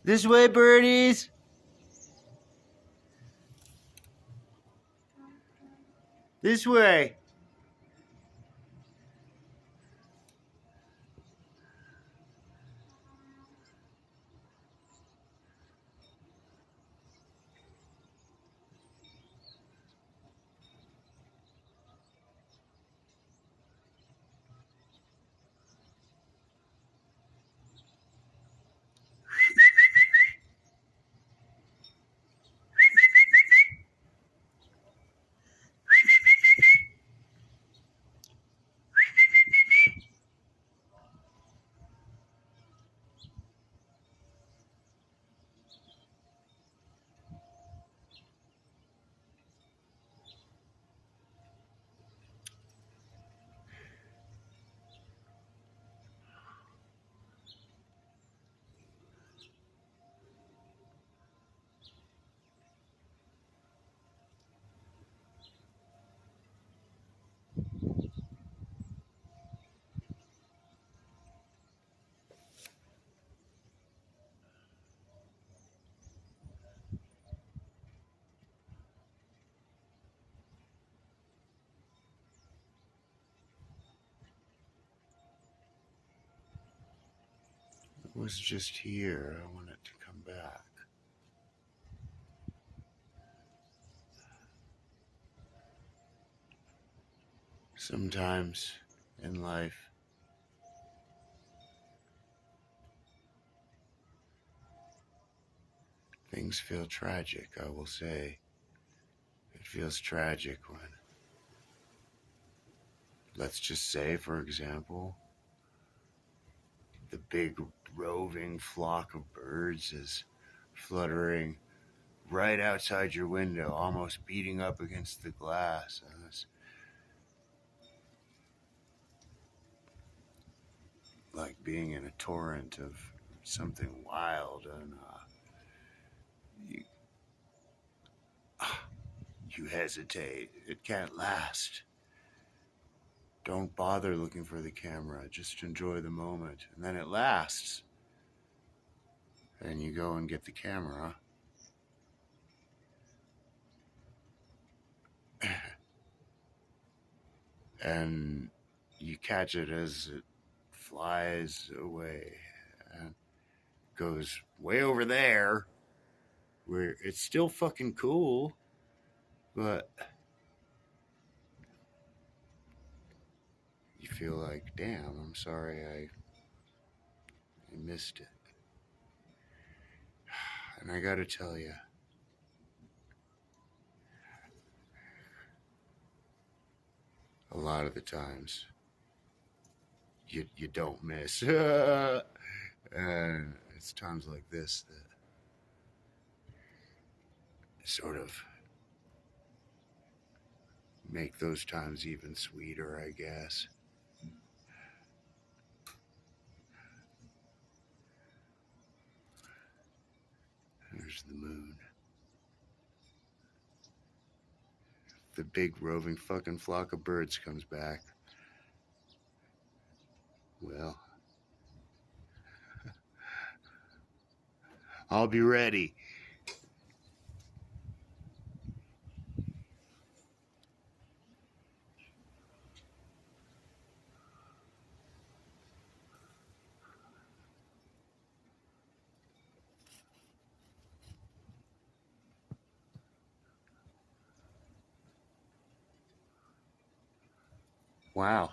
This way, birdies. This way. It was just here. I want it to come back. Sometimes in life, things feel tragic, I will say. It feels tragic when, let's just say, for example, the big roving flock of birds is fluttering right outside your window, almost beating up against the glass. And it's like being in a torrent of something wild, and you hesitate. It can't last. Don't bother looking for the camera. Just enjoy the moment. And then it lasts. And you go and get the camera. And you catch it as it flies away and goes way over there where it's still fucking cool, but you feel like, damn, I'm sorry I missed it. And I gotta tell you, a lot of the times you don't miss. And it's times like this that sort of make those times even sweeter, I guess. There's the moon. The big roving fucking flock of birds comes back. Well, I'll be ready. Wow.